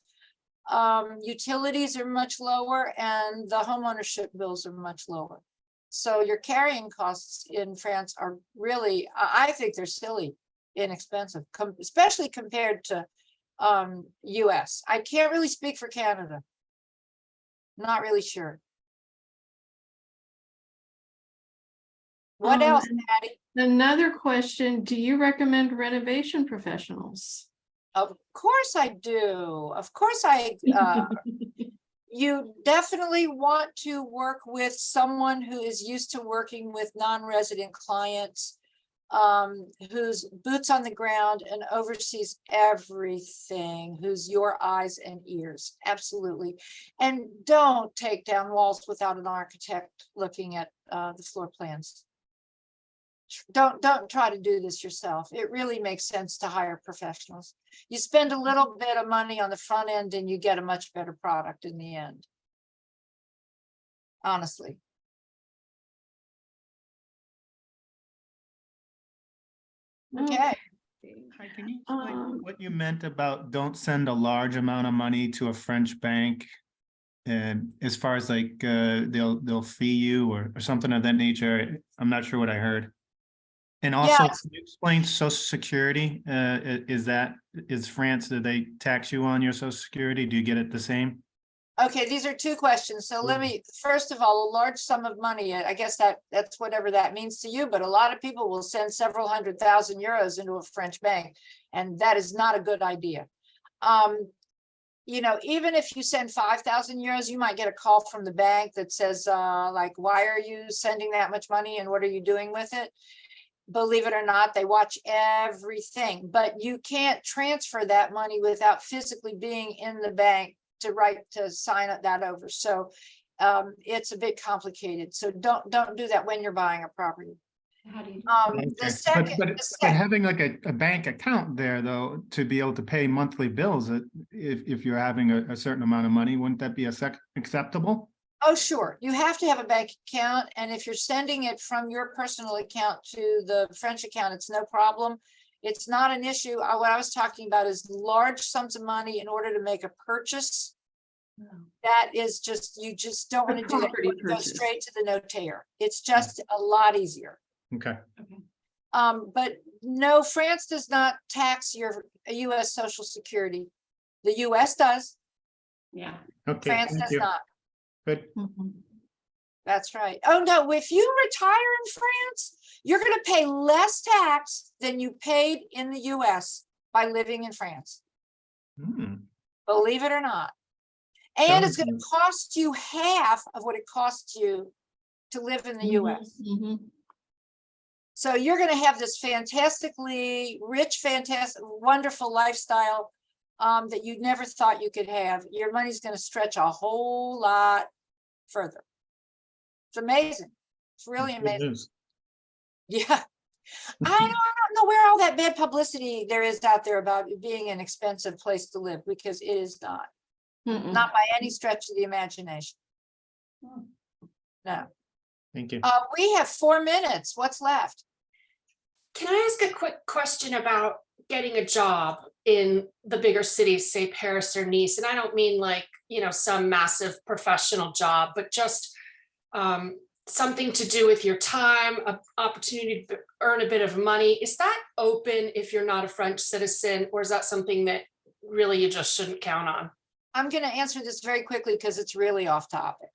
Utilities are much lower and the homeownership bills are much lower. So your carrying costs in France are really, I think they're silly inexpensive, especially compared to US. I can't really speak for Canada. Not really sure. What else, Patty? Another question, do you recommend renovation professionals? Of course I do. Of course you definitely want to work with someone who is used to working with non-resident clients, who's boots on the ground and oversees everything, who's your eyes and ears. Absolutely. And don't take down walls without an architect looking at the floor plans. Don't try to do this yourself. It really makes sense to hire professionals. You spend a little bit of money on the front end and you get a much better product in the end. Honestly. Okay. Hi, can you explain what you meant about don't send a large amount of money to a French bank? And as far as like they'll fee you or something of that nature. I'm not sure what I heard. And also, Yes. can you explain Social Security? Is France, do they tax you on your Social Security? Do you get it the same? Okay, these are two questions. So let me, first of all, a large sum of money, I guess that's whatever that means to you, but a lot of people will send several €100,000 into a French bank, and that is not a good idea. Even if you send €5,000, you might get a call from the bank that says, like, why are you sending that much money and what are you doing with it? Believe it or not, they watch everything, but you can't transfer that money without physically being in the bank to sign that over. So it's a bit complicated. So don't do that when you're buying a property. How do you The second, But having like a bank account there though, to be able to pay monthly bills, if you're having a certain amount of money, wouldn't that be acceptable? Oh, sure. You have to have a bank account. And if you're sending it from your personal account to the French account, it's no problem. It's not an issue. What I was talking about is large sums of money in order to make a purchase. That is just, you just don't want to do that. property You go purchase. straight to the notaire. It's just a lot easier. Okay. But no, France does not tax your US Social Security. The US does. Yeah. Okay, France thank does you. not. Good. Mhm. That's right. Oh, no, if you retire in France, you're going to pay less tax than you paid in the US by living in France. Hmm. Believe it or not. And it's going to Sounds- cost you half of what it costs you to live in the US. Mhm. So you're going to have this fantastically rich, fantastic, wonderful lifestyle that you never thought you could have. Your money's going to stretch a whole lot further. It's amazing. It's really Good amazing. news. Yeah. I don't know where all that bad publicity there is out there about it being an expensive place to live, because it is not. Mm-mm. Not by any stretch of the imagination. No. Thank you. We have 4 minutes. What's left? Can I ask a quick question about getting a job in the bigger cities, say Paris or Nice? And I don't mean like, some massive professional job, but just something to do with your time, an opportunity to earn a bit of money. Is that open if you're not a French citizen, or is that something that really you just shouldn't count on? I'm going to answer this very quickly because it's really off topic.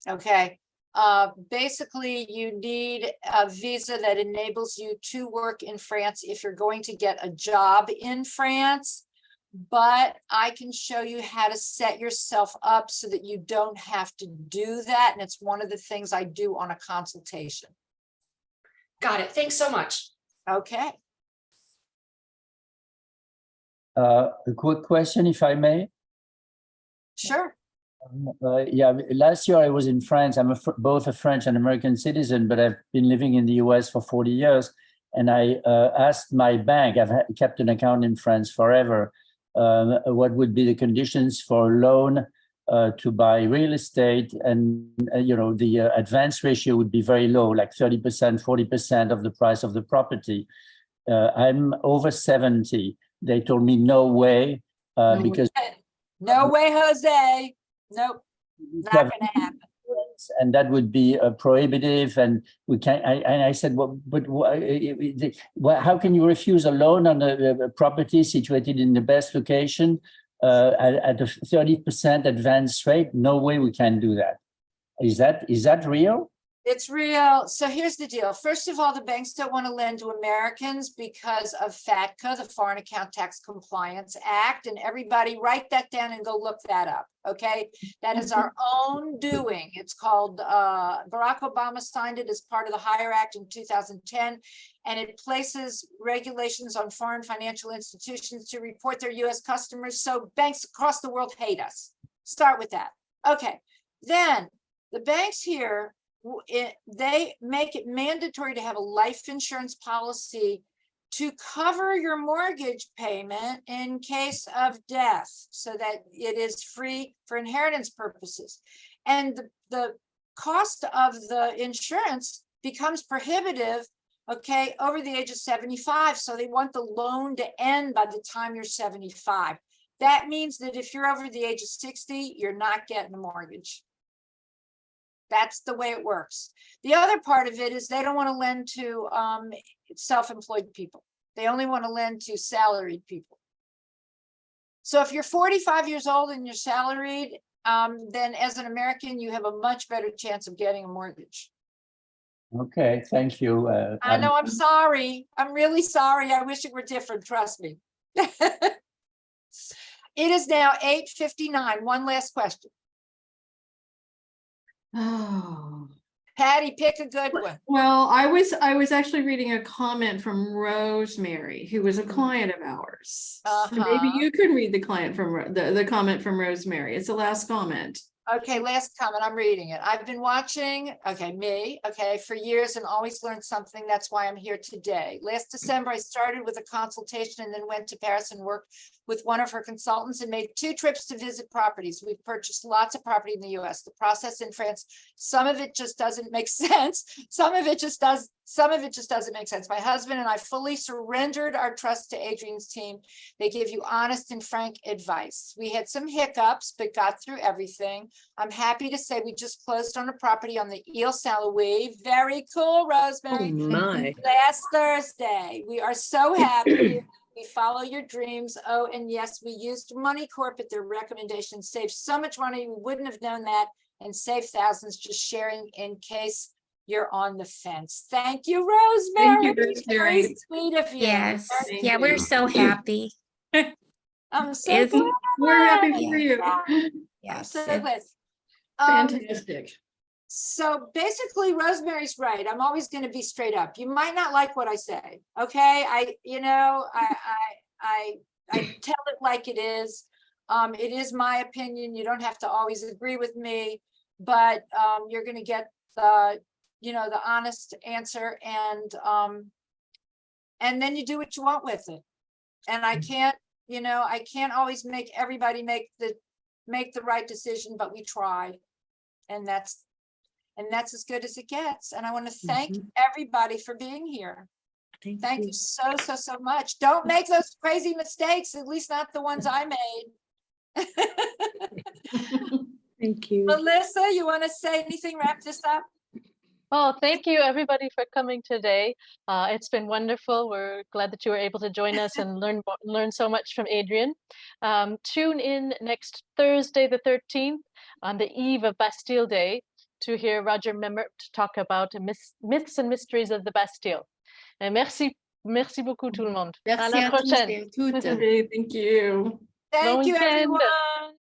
Okay. Basically, you need a visa that enables you to work in France if you're going to get a job in France. But I can show you how to set yourself up so that you don't have to do that. And it's one of the things I do on a consultation. Got it. Thanks so much. Okay. A quick question, if I may. Sure. Yeah, last year I was in France. I'm both a French and American citizen, but I've been living in the US for 40 years. And I asked my bank, I've kept an account in France forever, what would be the conditions for a loan to buy real estate. And, the advance ratio would be very low, like 30%, 40% of the price of the property. I'm over 70. They told me no way, because No way, Jose. Nope. Not going to happen. and that would be prohibitive, and we can't. I said, well, but how can you refuse a loan on a property situated in the best location at a 30% advance rate? No way we can do that. Is that real? It's real. So here's the deal. First of all, the banks don't want to lend to Americans because of FATCA, the Foreign Account Tax Compliance Act. And everybody write that down and go look that up. Okay. That is our own doing. It's called Barack Obama signed it as part of the HIRE Act in 2010. And it places regulations on foreign financial institutions to report their US customers. So banks across the world hate us. Start with that. Okay. Then the banks here, they make it mandatory to have a life insurance policy to cover your mortgage payment in case of death, so that it is free for inheritance purposes. And the cost of the insurance becomes prohibitive, okay, over the age of 75. So they want the loan to end by the time you're 75. That means that if you're over the age of 60, you're not getting a mortgage. That's the way it works. The other part of it is they don't want to lend to self-employed people. They only want to lend to salaried people. So if you're 45 years old and you're salaried, then as an American, you have a much better chance of getting a mortgage. Okay, thank you. I know, I'm sorry. I'm really sorry. I wish it were different, trust me. It is now 8:59. One last question. Oh. Patty, pick a good one. Well, I was actually reading a comment from Rosemary, who was a client of ours. So maybe Uh-huh. you can read the the comment from Rosemary. It's the last comment. Okay, last comment. I'm reading it. I've been watching, for years and always learned something. That's why I'm here today. Last December, I started with a consultation and then went to Paris and worked with one of her consultants and made 2 trips to visit properties. We've purchased lots of property in the US. The process in France, some of it just doesn't make sense. Some of it just does. Some of it just doesn't make sense. My husband and I fully surrendered our trust to Adrian's team. They give you honest and frank advice. We had some hiccups, but got through everything. I'm happy to say we just closed on a property on the Ile Saint-Louis. Very cool, Rosemary. My. Last Thursday. We are so happy. We follow your dreams. Oh, and yes, we used Money Corp at their recommendation, saved so much money. We wouldn't have known that, and saved thousands just sharing in case you're on the fence. Thank you, Rosemary. Rosemary. Very sweet of you. Yes, Thank yeah, you. we're so happy. I'm so Isn't- glad. We're happy for you. I'm Yes, so yeah. glad. Fantastic. So basically, Rosemary's right. I'm always going to be straight up. You might not like what I say. Okay. I tell it like it is. It is my opinion. You don't have to always agree with me, but you're going to get the honest answer, and then you do what you want with it. And I can't always make everybody make the right decision, but we try. And that's as good as it gets. And I want to thank everybody for being here. Thank you so much. Don't make those crazy mistakes, at least not the ones I made. Thank you. Melissa, you want to say anything? Wrap this up? Oh, thank you everybody for coming today. It's been wonderful. We're glad that you were able to join us and learn so much from Adrian. Tune in next Thursday, the 13th, on the eve of Bastille Day, to hear Roger Memmert talk about myths and mysteries of the Bastille. Et merci beaucoup tout le monde. À Merci la à tous prochaine. et à toutes. Okay, thank you. Thank Bon you, weekend. everyone.